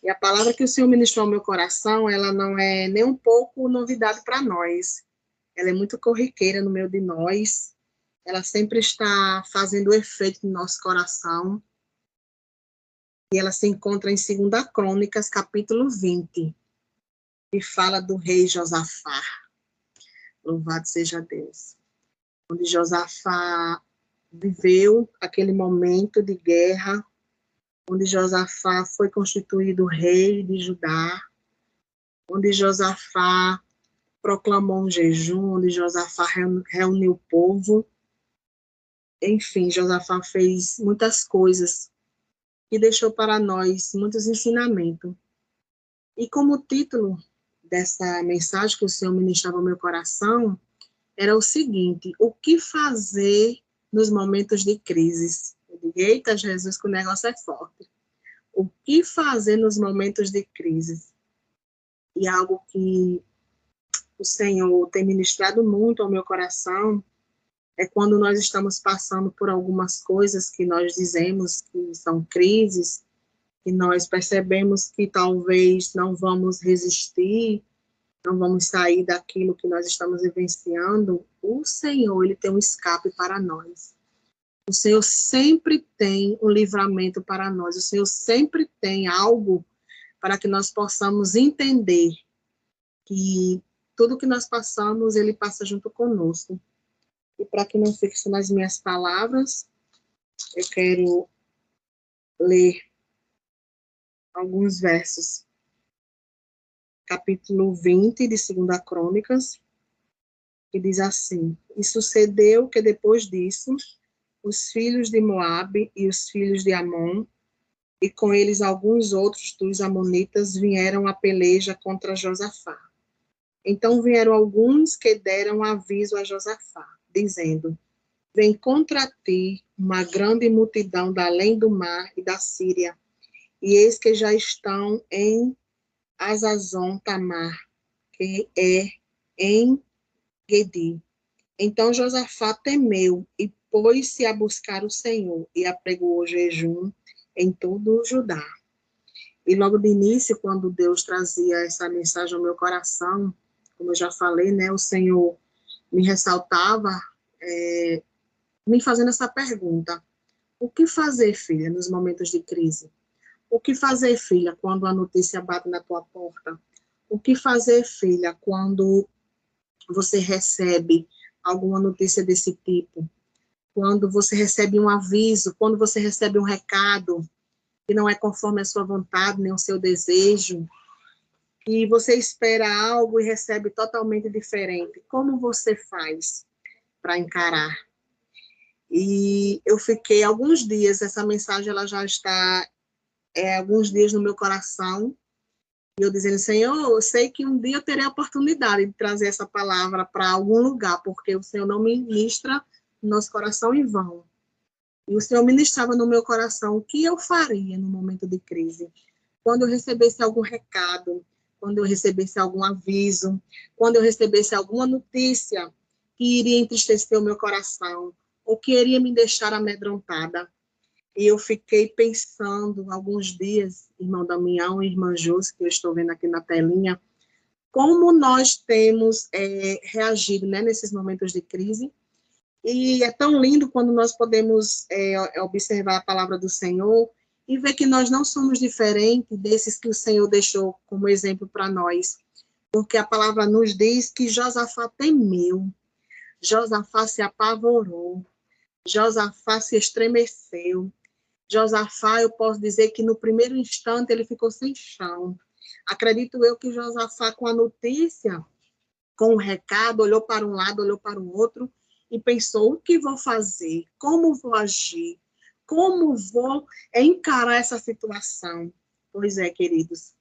E a palavra que o Senhor ministrou ao meu coração, ela não é nem um pouco novidade para nós. Ela é muito corriqueira no meio de nós. Ela sempre está fazendo efeito no nosso coração. E ela se encontra em 2 Crônicas, capítulo 20, que fala do rei Josafá. Louvado seja Deus. Onde Josafá viveu aquele momento de guerra, onde Josafá foi constituído rei de Judá, onde Josafá proclamou um jejum, onde Josafá reuniu o povo. Enfim, Josafá fez muitas coisas e deixou para nós muitos ensinamentos. E como título dessa mensagem que o Senhor ministrava ao meu coração, era o seguinte: o que fazer nos momentos de crises? Eu digo, eita, Jesus, que o negócio é forte. O que fazer nos momentos de crises? E algo que o Senhor tem ministrado muito ao meu coração é quando nós estamos passando por algumas coisas que nós dizemos que são crises, que nós percebemos que talvez não vamos resistir, não vamos sair daquilo que nós estamos vivenciando. O Senhor, Ele tem um escape para nós. O Senhor sempre tem um livramento para nós. O Senhor sempre tem algo para que nós possamos entender que tudo que nós passamos, Ele passa junto conosco. E para que não fique só nas minhas palavras, eu quero ler alguns versos. Capítulo 20 de 2 Crônicas, que diz assim: E sucedeu que depois disso, os filhos de Moabe e os filhos de Amon, e com eles alguns outros dos amonitas, vieram a peleja contra Josafá. Então vieram alguns que deram aviso a Josafá, dizendo: Vem contra ti uma grande multidão da além do mar e da Síria, e eis que já estão em Azazon Tamar, que é em Gedi. Então Josafá temeu e pôs-se a buscar o Senhor e apregoou jejum em todo o Judá. E logo de início, quando Deus trazia essa mensagem ao meu coração, como eu já falei, né, o Senhor me ressaltava, me fazendo essa pergunta: o que fazer, filha, nos momentos de crise? O que fazer, filha, quando a notícia bate na tua porta? O que fazer, filha, quando você recebe alguma notícia desse tipo? Quando você recebe um aviso, quando você recebe um recado que não é conforme a sua vontade, nem o seu desejo, e você espera algo e recebe totalmente diferente. Como você faz para encarar? E eu fiquei alguns dias, essa mensagem ela já está alguns dias no meu coração, e eu dizendo: Senhor, eu sei que um dia eu terei a oportunidade de trazer essa palavra para algum lugar, porque o Senhor não ministra no nosso coração em vão. E o Senhor ministrava no meu coração o que eu faria no momento de crise. Quando eu recebesse algum recado, quando eu recebesse algum aviso, quando eu recebesse alguma notícia que iria entristecer o meu coração, ou que iria me deixar amedrontada. E eu fiquei pensando alguns dias, irmão Damião e irmã Júcia, que eu estou vendo aqui na telinha, como nós temos reagido, né, nesses momentos de crise. E é tão lindo quando nós podemos observar a palavra do Senhor e ver que nós não somos diferentes desses que o Senhor deixou como exemplo para nós. Porque a palavra nos diz que Josafá temeu, Josafá se apavorou, Josafá se estremeceu. Josafá, eu posso dizer que no primeiro instante ele ficou sem chão. Acredito eu que Josafá, com a notícia, com o recado, olhou para um lado, olhou para o outro e pensou: o que vou fazer? Como vou agir? Como vou encarar essa situação? Pois é, queridos.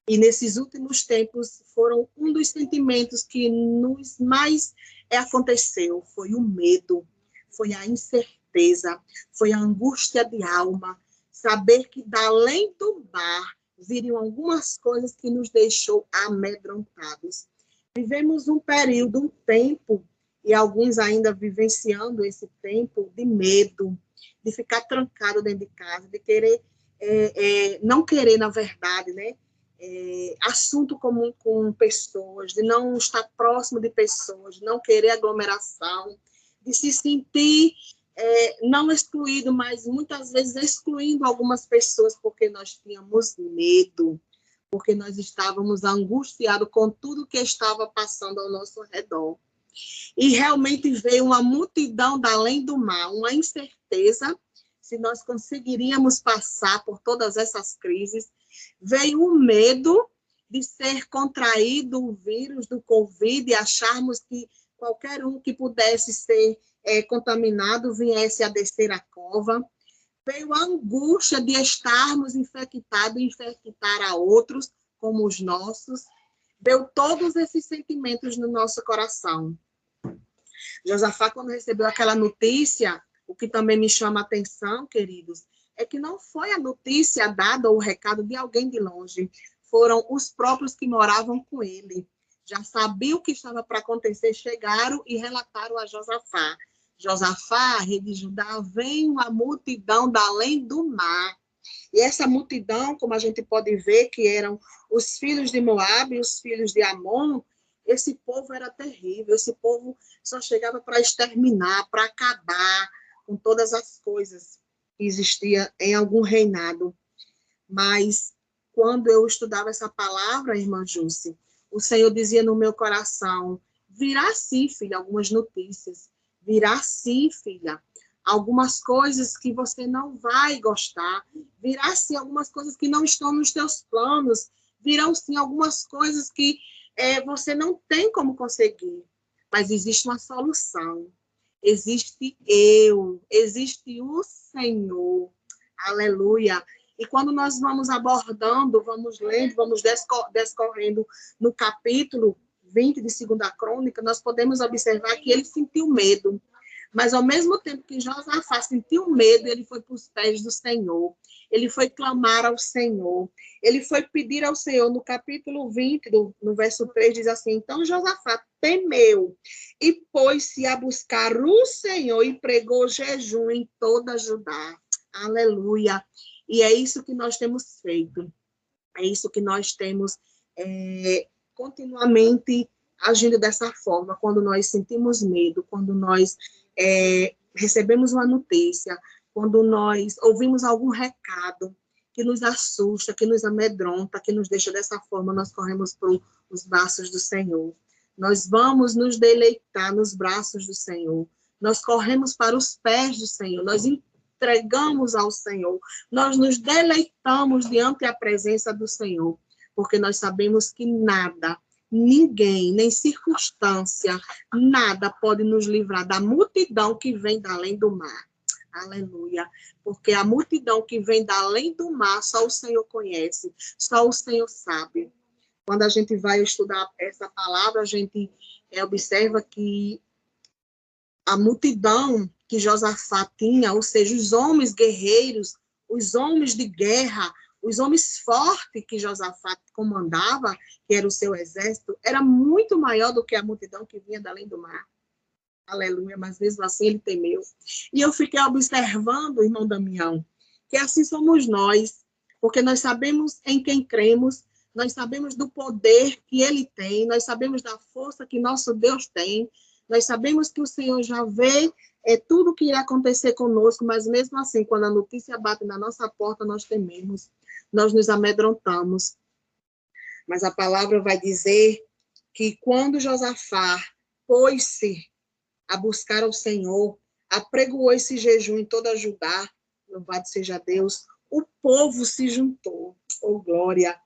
E nesses últimos tempos foram um dos sentimentos que nos mais aconteceu, foi o medo, foi a incerteza, foi a angústia de alma, saber que da além do mar viriam algumas coisas que nos deixou amedrontados. Vivemos um período, um tempo, e alguns ainda vivenciando esse tempo de medo, de ficar trancado dentro de casa, de querer não querer, na verdade, né, assunto comum com pessoas, de não estar próximo de pessoas, de não querer aglomeração, de se sentir não excluído, mas muitas vezes excluindo algumas pessoas porque nós tínhamos medo, porque nós estávamos angustiados com tudo que estava passando ao nosso redor. E realmente veio uma multidão da além do mar, uma incerteza se nós conseguiríamos passar por todas essas crises. Veio o medo de ser contraído o vírus do Covid e acharmos que qualquer um que pudesse ser contaminado viesse a descer a cova. Veio a angústia de estarmos infectados e infectar a outros como os nossos. Veio todos esses sentimentos no nosso coração. Josafá, quando recebeu aquela notícia, o que também me chama a atenção, queridos, é que não foi a notícia dada ou o recado de alguém de longe, foram os próprios que moravam com ele. Já sabiam o que estava para acontecer, chegaram e relataram a Josafá. Josafá, rei de Judá, vem uma multidão da além do mar. E essa multidão, como a gente pode ver, que eram os filhos de Moabe e os filhos de Amon, esse povo era terrível, esse povo só chegava para exterminar, para acabar com todas as coisas que existiam em algum reinado. Mas, quando eu estudava essa palavra, irmã Jússi, o Senhor dizia no meu coração, virá sim, filha, algumas notícias, virá sim, filha, algumas coisas que você não vai gostar, virá sim algumas coisas que não estão nos teus planos, virão sim algumas coisas que você não tem como conseguir, mas existe uma solução. Existe existe o Senhor. Aleluia. E quando nós vamos abordando, vamos lendo, vamos descorrendo no capítulo 20 de 2ª Crônica, nós podemos observar que ele sentiu medo. Mas, ao mesmo tempo que Josafá sentiu medo, ele foi para os pés do Senhor. Ele foi clamar ao Senhor. Ele foi pedir ao Senhor. No capítulo 20, no verso 3, diz assim, então Josafá temeu e pôs-se a buscar o Senhor e pregou jejum em toda Judá. Aleluia. E é isso que nós temos feito. É isso que nós temos continuamente agindo dessa forma, quando nós sentimos medo, quando nós recebemos uma notícia, quando nós ouvimos algum recado que nos assusta, que nos amedronta, que nos deixa dessa forma, nós corremos para os braços do Senhor. Nós vamos nos deleitar nos braços do Senhor. Nós corremos para os pés do Senhor. Nós entregamos ao Senhor. Nós nos deleitamos diante da presença do Senhor, porque nós sabemos que nada, ninguém, nem circunstância, nada pode nos livrar da multidão que vem da além do mar. Aleluia. Porque a multidão que vem da além do mar, só o Senhor conhece, só o Senhor sabe. Quando a gente vai estudar essa palavra, a gente observa que a multidão que Josafá tinha, ou seja, os homens guerreiros, os homens de guerra, os homens fortes que Josafá comandava, que era o seu exército, era muito maior do que a multidão que vinha da além do mar. Aleluia, mas mesmo assim ele temeu. E eu fiquei observando, irmão Damião, que assim somos nós, porque nós sabemos em quem cremos, nós sabemos do poder que ele tem, nós sabemos da força que nosso Deus tem, nós sabemos que o Senhor já vê tudo o que irá acontecer conosco, mas mesmo assim, quando a notícia bate na nossa porta, nós tememos, nós nos amedrontamos. Mas a palavra vai dizer que quando Josafá pôs-se a buscar ao Senhor, apregoou esse jejum em toda Judá, louvado seja Deus, o povo se juntou, oh glória,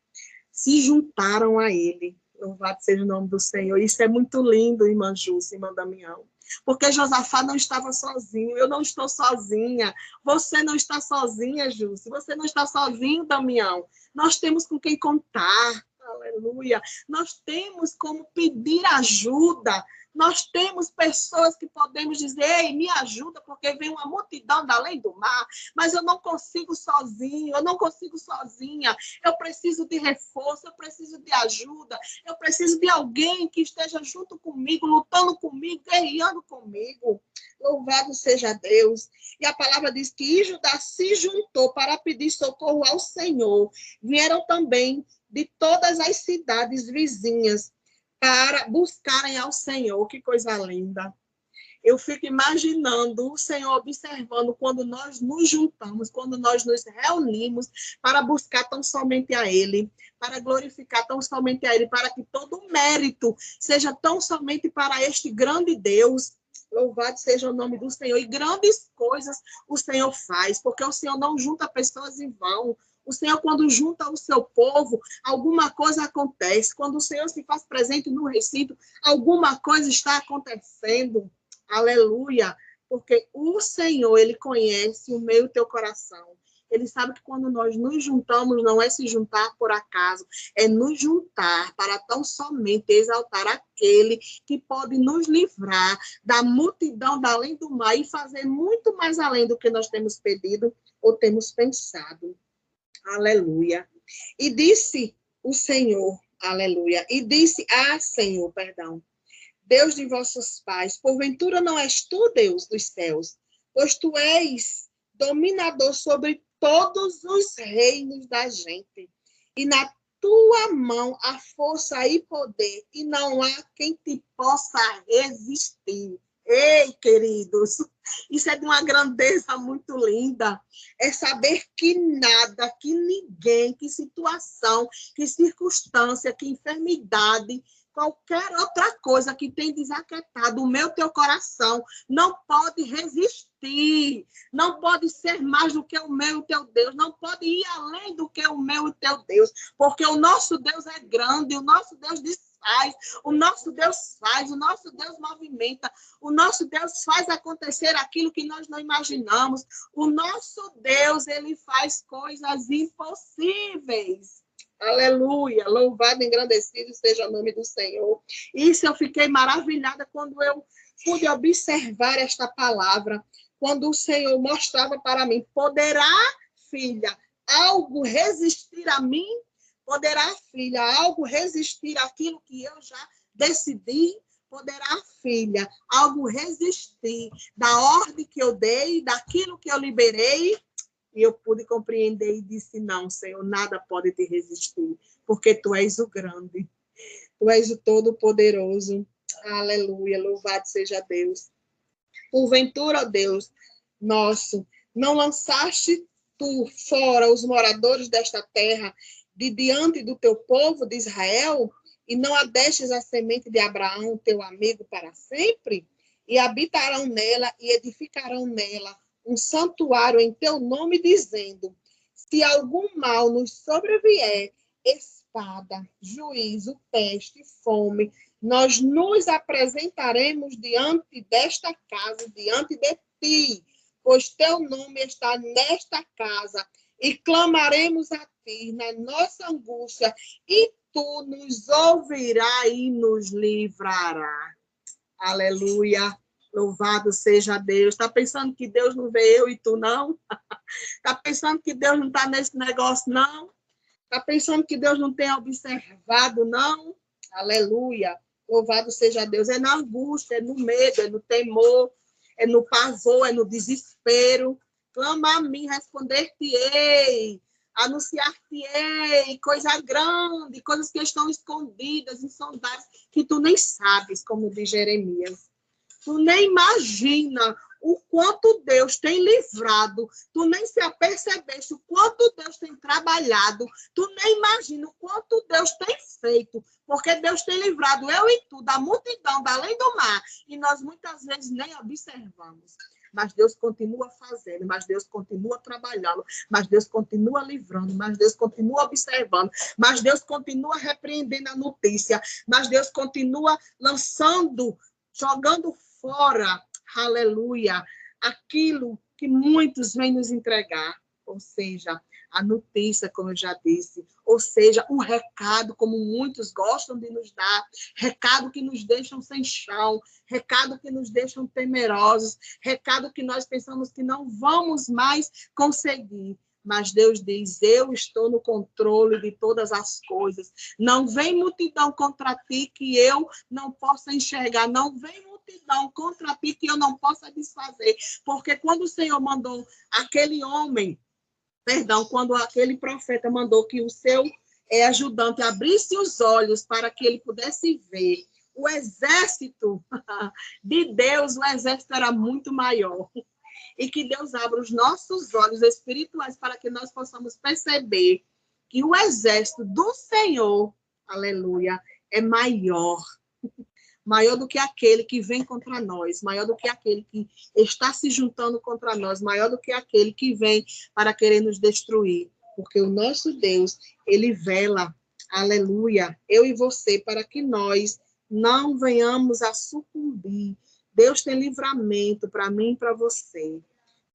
se juntaram a ele, louvado seja o nome do Senhor. Isso é muito lindo, irmã Jússia, irmã Damião, porque Josafá não estava sozinho, eu não estou sozinha, você não está sozinha, Jússia, você não está sozinho, Damião, nós temos com quem contar, aleluia, nós temos como pedir ajuda, Nós temos pessoas que podemos dizer, ei, me ajuda, porque vem uma multidão da além do mar, mas eu não consigo sozinho, eu não consigo sozinha, eu preciso de reforço, eu preciso de ajuda, eu preciso de alguém que esteja junto comigo, lutando comigo, guerreando comigo. Louvado seja Deus. E a palavra diz que Judá se juntou para pedir socorro ao Senhor. Vieram também de todas as cidades vizinhas para buscarem ao Senhor. Que coisa linda. Eu fico imaginando o Senhor observando quando nós nos juntamos, quando nós nos reunimos para buscar tão somente a Ele, para glorificar tão somente a Ele, para que todo o mérito seja tão somente para este grande Deus. Louvado seja o nome do Senhor. E grandes coisas o Senhor faz, porque o Senhor não junta pessoas em vão. O Senhor, quando junta o seu povo, alguma coisa acontece. Quando o Senhor se faz presente no recinto, alguma coisa está acontecendo. Aleluia. Porque o Senhor, Ele conhece o meu e o teu coração. Ele sabe que quando nós nos juntamos, não é se juntar por acaso, é nos juntar para tão somente exaltar aquele que pode nos livrar da multidão da além do mar e fazer muito mais além do que nós temos pedido ou temos pensado. Aleluia. E disse o Senhor, aleluia, e disse, Senhor, perdão, Deus de vossos pais, porventura não és tu, Deus dos céus, pois tu és dominador sobre todos os reinos da gente, e na tua mão há força e poder, e não há quem te possa resistir. Ei, queridos, isso é de uma grandeza muito linda. É saber que nada, que ninguém, que situação, que circunstância, que enfermidade, qualquer outra coisa que tem desaquetado o meu teu coração, não pode resistir, não pode ser mais do que o meu e o teu Deus, não pode ir além do que o meu e o teu Deus, porque o nosso Deus é grande, o nosso Deus desfaz, o nosso Deus faz, o nosso Deus movimenta, o nosso Deus faz acontecer aquilo que nós não imaginamos, o nosso Deus, ele faz coisas impossíveis. Aleluia, louvado e engrandecido seja o nome do Senhor. Isso eu fiquei maravilhada quando eu pude observar esta palavra, quando o Senhor mostrava para mim, poderá, filha, algo resistir a mim? Poderá, filha, algo resistir àquilo que eu já decidi? Poderá, filha, algo resistir da ordem que eu dei, daquilo que eu liberei? E eu pude compreender e disse, não, Senhor, nada pode te resistir, porque tu és o grande, tu és o todo-poderoso. Aleluia, louvado seja Deus. Porventura, ó Deus nosso, não lançaste tu fora os moradores desta terra de diante do teu povo de Israel, e não a destes a semente de Abraão, teu amigo, para sempre? E habitarão nela e edificarão nela um santuário em teu nome, dizendo, se algum mal nos sobrevier, espada, juízo, peste, fome, nós nos apresentaremos diante desta casa, diante de ti, pois teu nome está nesta casa, e clamaremos a ti na nossa angústia, e tu nos ouvirás e nos livrarás. Aleluia. Louvado seja Deus. Está pensando que Deus não vê eu e tu, não? Está pensando que Deus não está nesse negócio, não? Está pensando que Deus não tem observado, não? Aleluia. Louvado seja Deus. É na angústia, é no medo, é no temor, é no pavor, é no desespero. Clama a mim, responder-te-ei, anunciar-te-ei, coisa grande, coisas que estão escondidas, insondáveis, que tu nem sabes, como diz Jeremias. Tu nem imagina o quanto Deus tem livrado, tu nem se apercebeste o quanto Deus tem trabalhado, tu nem imagina o quanto Deus tem feito, porque Deus tem livrado eu e tu da multidão, da além do mar, e nós muitas vezes nem observamos. Mas Deus continua fazendo, mas Deus continua trabalhando, mas Deus continua livrando, mas Deus continua observando, mas Deus continua repreendendo a notícia, mas Deus continua lançando, jogando fora, aleluia, aquilo que muitos vêm nos entregar, ou seja, a notícia, como eu já disse, ou seja, o recado, como muitos gostam de nos dar, recado que nos deixam sem chão, recado que nos deixam temerosos, recado que nós pensamos que não vamos mais conseguir. Mas Deus diz, eu estou no controle de todas as coisas. Não vem multidão contra ti que eu não possa enxergar. Não vem multidão contra ti que eu não possa desfazer. Porque quando o Senhor mandou aquele homem, quando aquele profeta mandou que o seu ajudante abrisse os olhos para que ele pudesse ver, o exército de Deus, o exército era muito maior. E que Deus abra os nossos olhos espirituais para que nós possamos perceber que o exército do Senhor, aleluia, é maior. Maior do que aquele que vem contra nós, maior do que aquele que está se juntando contra nós, maior do que aquele que vem para querer nos destruir. Porque o nosso Deus, ele vela, aleluia, eu e você, para que nós não venhamos a sucumbir. Deus tem livramento para mim e para você.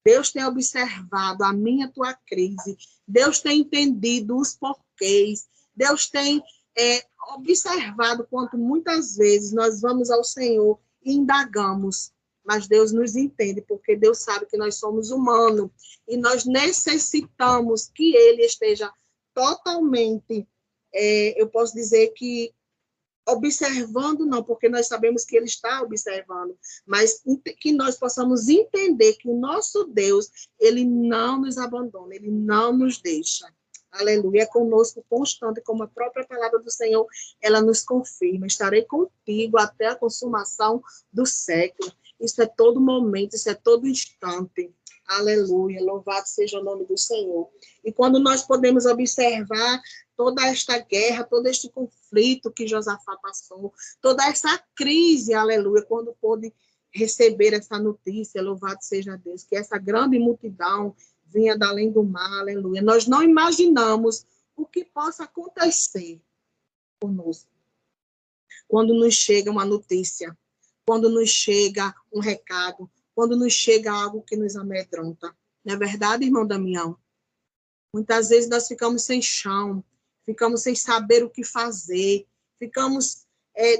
Deus tem observado a minha, a tua crise. Deus tem entendido os porquês. Deus tem observado quanto muitas vezes nós vamos ao Senhor e indagamos. Mas Deus nos entende, porque Deus sabe que nós somos humanos. E nós necessitamos que Ele esteja totalmente, eu posso dizer que observando, não, porque nós sabemos que Ele está observando, mas que nós possamos entender que o nosso Deus, Ele não nos abandona, Ele não nos deixa. Aleluia, é conosco constante, como a própria palavra do Senhor, ela nos confirma, estarei contigo até a consumação do século. Isso é todo momento, isso é todo instante. Aleluia, louvado seja o nome do Senhor. E quando nós podemos observar toda esta guerra, todo este conflito que Josafá passou, toda essa crise, aleluia, quando pôde receber essa notícia, louvado seja Deus, que essa grande multidão vinha da além do mar, aleluia. Nós não imaginamos o que possa acontecer conosco quando nos chega uma notícia, quando nos chega um recado, quando nos chega algo que nos amedronta. Não é verdade, irmão Damião? Muitas vezes nós ficamos sem chão, ficamos sem saber o que fazer, ficamos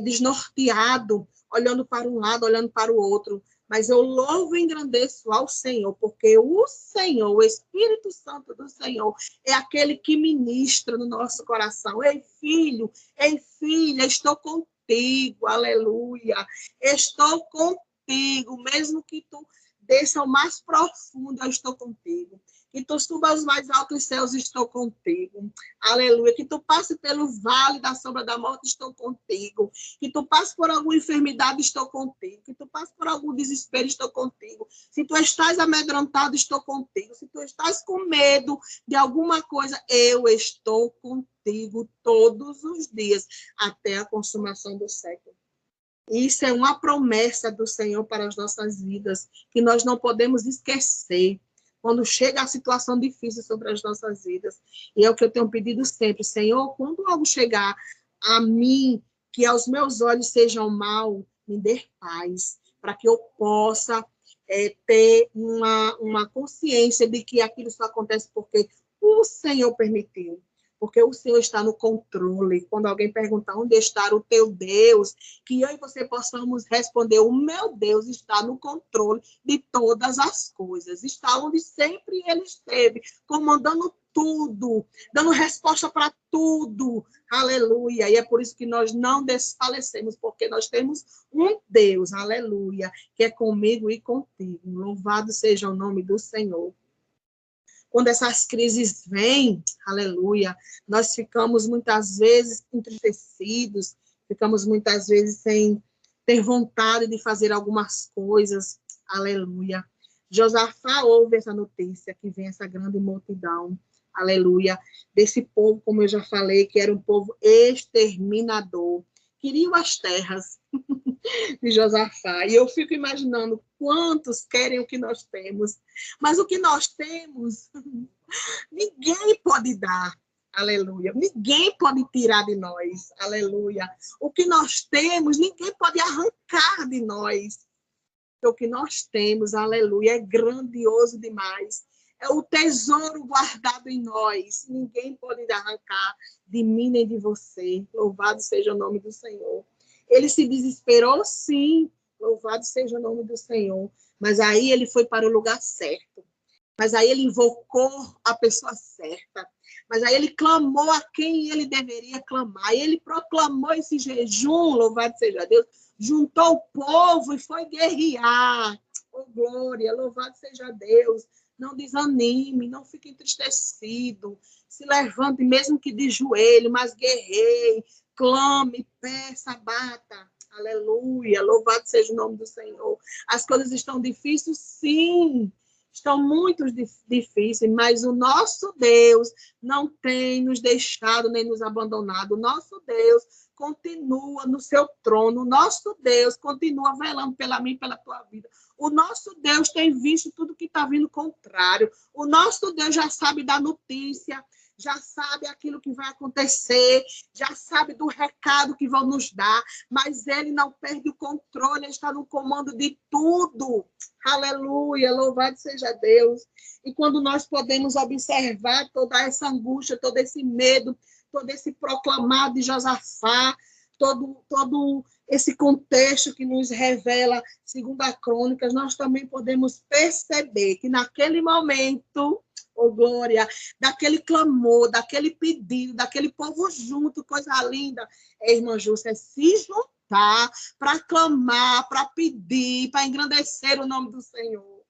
desnorteados, olhando para um lado, olhando para o outro. Mas eu louvo e engrandeço ao Senhor, porque o Senhor, o Espírito Santo do Senhor, é aquele que ministra no nosso coração. Ei, filha, estou contigo, aleluia. Estou contigo, mesmo que tu desça ao mais profundo, eu estou contigo. Que tu suba aos mais altos céus, estou contigo. Aleluia. Que tu passe pelo vale da sombra da morte, estou contigo. Que tu passe por alguma enfermidade, estou contigo. Que tu passe por algum desespero, estou contigo. Se tu estás amedrontado, estou contigo. Se tu estás com medo de alguma coisa, eu estou contigo todos os dias, até a consumação do século. Isso é uma promessa do Senhor para as nossas vidas, que nós não podemos esquecer quando chega a situação difícil sobre as nossas vidas. E é o que eu tenho pedido sempre, Senhor, quando algo chegar a mim, que aos meus olhos sejam mal, me dê paz, para que eu possa ter uma consciência de que aquilo só acontece porque o Senhor permitiu. Porque o Senhor está no controle. Quando alguém perguntar onde está o teu Deus, que eu e você possamos responder, o meu Deus está no controle de todas as coisas. Está onde sempre Ele esteve, comandando tudo, dando resposta para tudo. Aleluia. E é por isso que nós não desfalecemos, porque nós temos um Deus, aleluia, que é comigo e contigo. Louvado seja o nome do Senhor. Quando essas crises vêm, aleluia, nós ficamos muitas vezes entristecidos, ficamos muitas vezes sem ter vontade de fazer algumas coisas, aleluia. Josafá ouve essa notícia, que vem essa grande multidão, aleluia, desse povo, como eu já falei, que era um povo exterminador, queriam as terras de Josafá. E eu fico imaginando quantos querem o que nós temos. Mas o que nós temos, ninguém pode dar. Aleluia. Ninguém pode tirar de nós. Aleluia. O que nós temos, ninguém pode arrancar de nós. O que nós temos, aleluia, é grandioso demais. é o tesouro guardado em nós. Ninguém pode arrancar de mim nem de você. Louvado seja o nome do Senhor. Ele se desesperou, sim. Louvado seja o nome do Senhor. Mas aí ele foi para o lugar certo. Mas aí ele invocou a pessoa certa. Mas aí ele clamou a quem ele deveria clamar. E ele proclamou esse jejum, louvado seja Deus, juntou o povo e foi guerrear. Oh, glória, louvado seja Deus. Não desanime, não fique entristecido. Se levante, mesmo que de joelho, mas guerreie, clame, peça, bata. Aleluia, louvado seja o nome do Senhor. As coisas estão difíceis, sim. Estão muito difíceis, mas o nosso Deus não tem nos deixado nem nos abandonado. O nosso Deus continua no seu trono. O nosso Deus continua velando pela mim e pela tua vida. O nosso Deus tem visto tudo que está vindo contrário. O nosso Deus já sabe da notícia, já sabe aquilo que vai acontecer, já sabe do recado que vão nos dar, mas ele não perde o controle, ele está no comando de tudo. Aleluia, louvado seja Deus. E quando nós podemos observar toda essa angústia, todo esse medo, todo esse proclamado de Josafá, todo esse contexto que nos revela, segundo a Crônicas, nós também podemos perceber que naquele momento, oh glória, daquele clamor, daquele pedido, daquele povo junto, coisa linda, irmã Júcia, se juntar para clamar, para pedir, para engrandecer o nome do Senhor.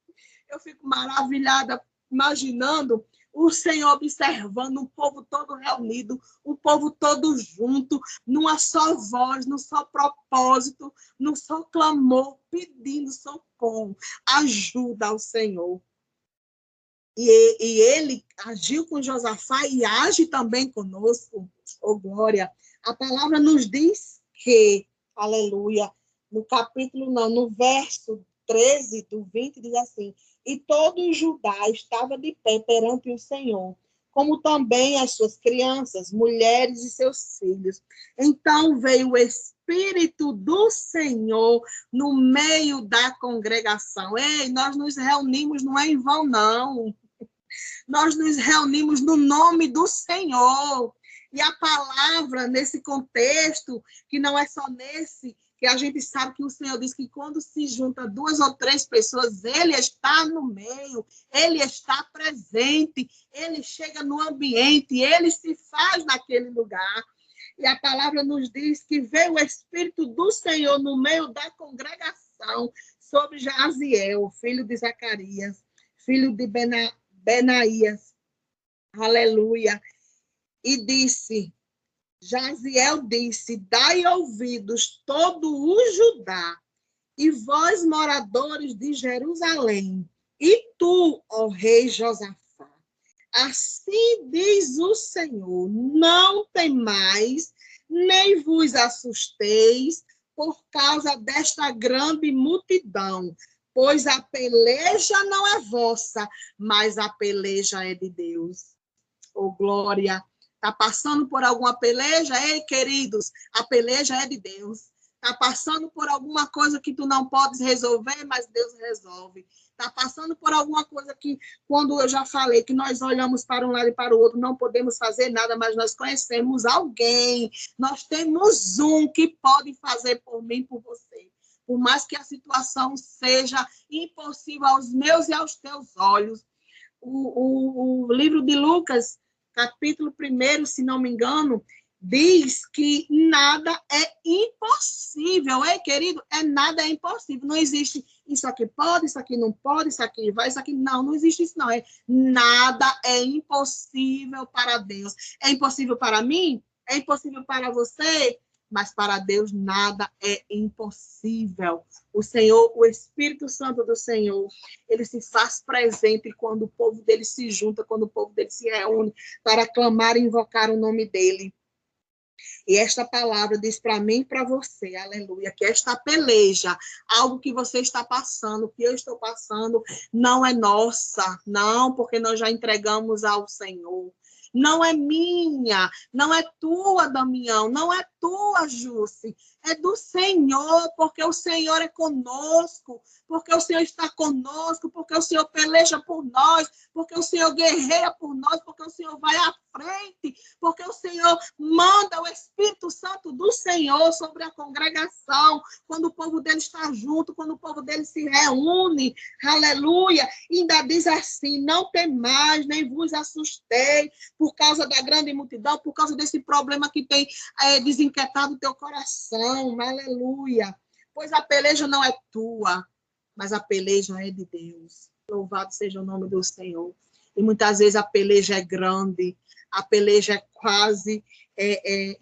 Eu fico maravilhada, imaginando o Senhor observando o povo todo reunido, o povo todo junto, numa só voz, num só propósito, num só clamor, pedindo socorro, ajuda ao Senhor. E ele agiu com Josafá e age também conosco, oh glória. A palavra nos diz que, aleluia, no verso 13 do 20, diz assim: e todo Judá estava de pé perante o Senhor, como também as suas crianças, mulheres e seus filhos. Então veio o Espírito do Senhor no meio da congregação. Ei, nós nos reunimos, não é em vão, não. Nós nos reunimos no nome do Senhor. E a palavra, nesse contexto, que não é só nesse, que a gente sabe que o Senhor diz que quando se junta 2 ou 3 pessoas, ele está no meio, ele está presente, ele chega no ambiente, ele se faz naquele lugar. E a palavra nos diz que veio o Espírito do Senhor no meio da congregação sobre Jaziel, filho de Zacarias, filho de Benaías. Aleluia. E disse, Jaziel disse, dai ouvidos todo o Judá, e vós, moradores de Jerusalém, e tu, ó rei Josafá, assim diz o Senhor, não temais, nem vos assusteis por causa desta grande multidão, pois a peleja não é vossa, mas a peleja é de Deus. Oh, glória! Está passando por alguma peleja? Ei, queridos, a peleja é de Deus. Está passando por alguma coisa que tu não podes resolver, mas Deus resolve. Está passando por alguma coisa que, quando eu já falei, que nós olhamos para um lado e para o outro, não podemos fazer nada, mas nós conhecemos alguém. Nós temos um que pode fazer por mim, por você. Por mais que a situação seja impossível aos meus e aos teus olhos. O livro de Lucas, capítulo 1, se não me engano, diz que nada é impossível. Querido, nada é impossível. Não existe isso aqui pode, isso aqui não pode, isso aqui vai, isso aqui não existe isso não. Nada é impossível para Deus. É impossível para mim? É impossível para você? Mas para Deus nada é impossível. O Senhor, o Espírito Santo do Senhor, ele se faz presente quando o povo dele se junta, quando o povo dele se reúne para clamar e invocar o nome dele. E esta palavra diz para mim e para você, aleluia, que esta peleja, algo que você está passando, que eu estou passando, não é nossa, não, porque nós já entregamos ao Senhor. não é minha, não é tua, Damião, não é tua, Jússi, é do Senhor, porque o Senhor é conosco, porque o Senhor está conosco, porque o Senhor peleja por nós, porque o Senhor guerreia por nós, porque o Senhor vai à frente, porque o Senhor manda o Espírito Santo do Senhor sobre a congregação, quando o povo dele está junto, quando o povo dele se reúne, aleluia, e ainda diz assim, não temais, nem vos assustei, por causa da grande multidão, por causa desse problema que tem desinquietado o teu coração, aleluia, pois a peleja não é tua, mas a peleja é de Deus. Louvado seja o nome do Senhor. E muitas vezes a peleja é grande, a peleja é quase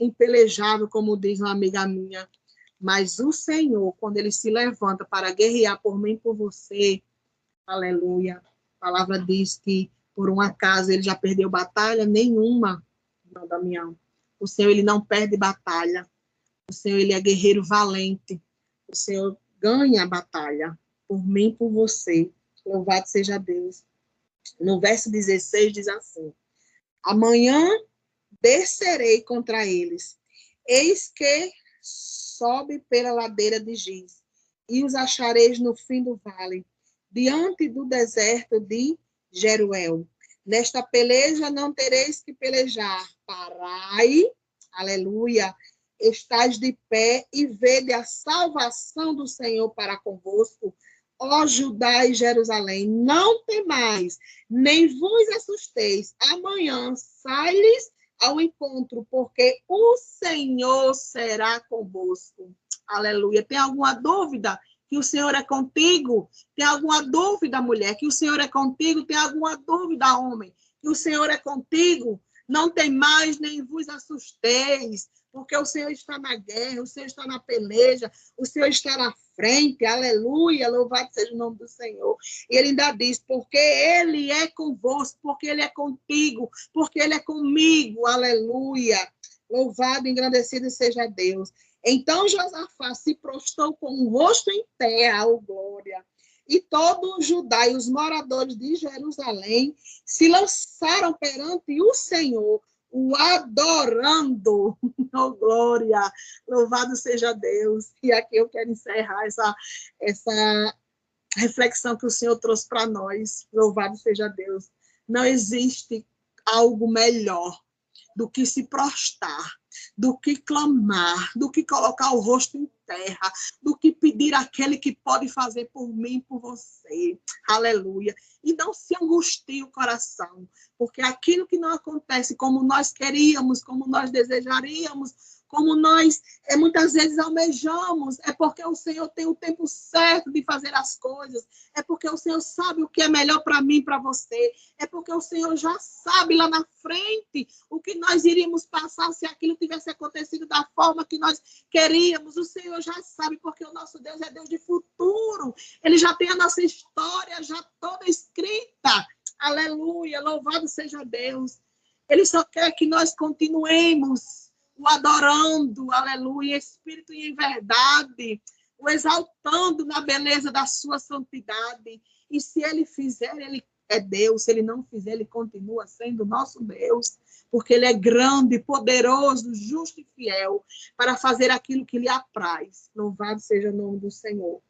impelejável, como diz uma amiga minha. Mas o Senhor, quando ele se levanta para guerrear por mim e por você, aleluia, a palavra diz que por um acaso ele já perdeu batalha nenhuma, não, Damião. O Senhor, ele não perde batalha. O Senhor, ele é guerreiro valente. O Senhor ganha a batalha por mim e por você. Louvado seja Deus. No verso 16 diz assim, amanhã descerei contra eles, eis que sobe pela ladeira de Giz, e os achareis no fim do vale, diante do deserto de Jeruel. Nesta peleja não tereis que pelejar, parai, aleluia, estais de pé e vede a salvação do Senhor para convosco, ó Judá e Jerusalém, não temais, nem vos assusteis, amanhã sai-lhes ao encontro, porque o Senhor será convosco. Aleluia. Tem alguma dúvida que o Senhor é contigo? Tem alguma dúvida, mulher, que o Senhor é contigo? Tem alguma dúvida, homem, que o Senhor é contigo? Não tem mais, nem vos assusteis, porque o Senhor está na guerra, o Senhor está na peleja, o Senhor está na frente, aleluia, louvado seja o nome do Senhor. E ele ainda diz, porque ele é convosco, porque ele é contigo, porque ele é comigo, aleluia, louvado e engrandecido seja Deus. Então Josafá se prostrou com o rosto em terra, oh glória, e todo o Judá e os moradores de Jerusalém se lançaram perante o Senhor, o adorando, oh glória, louvado seja Deus. E aqui eu quero encerrar essa reflexão que o Senhor trouxe para nós, louvado seja Deus. Não existe algo melhor do que se prostrar, do que clamar, do que colocar o rosto em terra, do que pedir àquele que pode fazer por mim e por você. Aleluia. E não se angustie o coração, porque aquilo que não acontece como nós queríamos, como nós desejaríamos, como nós muitas vezes almejamos, é porque o Senhor tem o tempo certo de fazer as coisas, é porque o Senhor sabe o que é melhor para mim e para você, é porque o Senhor já sabe lá na frente o que nós iríamos passar se aquilo tivesse acontecido da forma que nós queríamos. O Senhor já sabe, porque o nosso Deus é Deus de futuro, ele já tem a nossa história já toda escrita. Aleluia, louvado seja Deus. Ele só quer que nós continuemos o adorando, aleluia, em espírito e em verdade, o exaltando na beleza da sua santidade. E se ele fizer, ele é Deus. Se ele não fizer, ele continua sendo nosso Deus, porque ele é grande, poderoso, justo e fiel para fazer aquilo que lhe apraz. Louvado seja o nome do Senhor.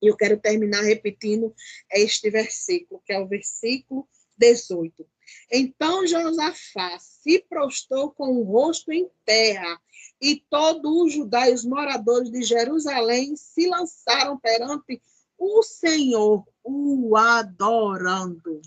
E eu quero terminar repetindo este versículo, que é o versículo 18. Então Josafá se prostrou com o rosto em terra, e todo o Judá e os moradores de Jerusalém se lançaram perante o Senhor, o adorando.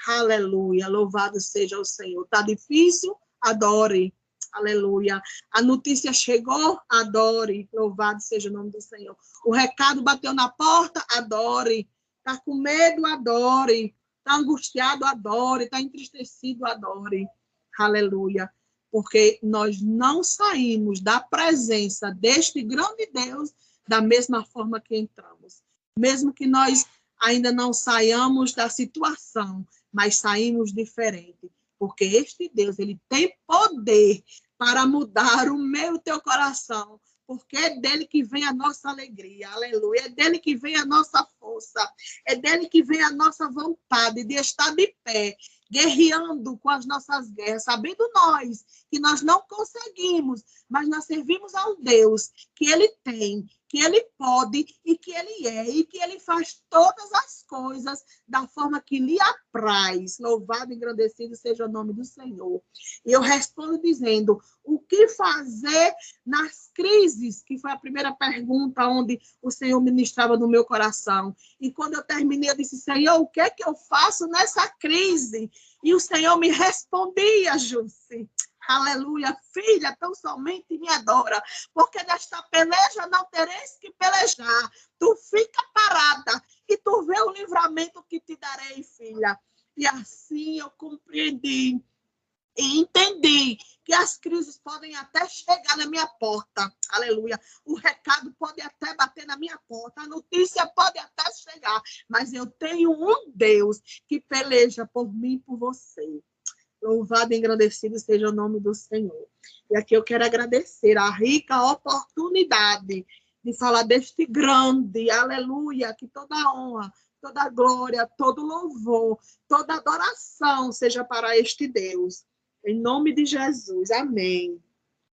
Aleluia, louvado seja o Senhor. Está difícil? Adore. Aleluia. A notícia chegou? Adore. Louvado seja o nome do Senhor. O recado bateu na porta? Adore. Está com medo? Adore. Está angustiado? Adore. Está entristecido? Adore. Aleluia. Porque nós não saímos da presença deste grande Deus da mesma forma que entramos. Mesmo que nós ainda não saiamos da situação, mas saímos diferente. Porque este Deus, ele tem poder para mudar o meu e o teu coração, porque é dele que vem a nossa alegria, aleluia, é dele que vem a nossa força, é dele que vem a nossa vontade de estar de pé guerreando com as nossas guerras, sabendo nós que nós não conseguimos, mas nós servimos a um Deus que Ele tem, que Ele pode e que Ele é, e que Ele faz todas as coisas da forma que lhe apraz. Louvado e engrandecido seja o nome do Senhor. E eu respondo dizendo, o que fazer nas crises, que foi a primeira pergunta onde o Senhor ministrava no meu coração. E quando eu terminei, eu disse, Senhor, o que é que eu faço nessa crise? E o Senhor me respondia, Jussi. Aleluia, filha, tão somente me adora, porque nesta peleja não tereis que pelejar. Tu fica parada e tu vê o livramento que te darei, filha. E assim eu compreendi e entendi que as crises podem até chegar na minha porta. Aleluia. O recado pode até bater na minha porta, a notícia pode até chegar, mas eu tenho um Deus que peleja por mim e por você. Louvado e engrandecido seja o nome do Senhor. E aqui eu quero agradecer a rica oportunidade de falar deste grande, aleluia, que toda honra, toda glória, todo louvor, toda adoração seja para este Deus. Em nome de Jesus. Amém.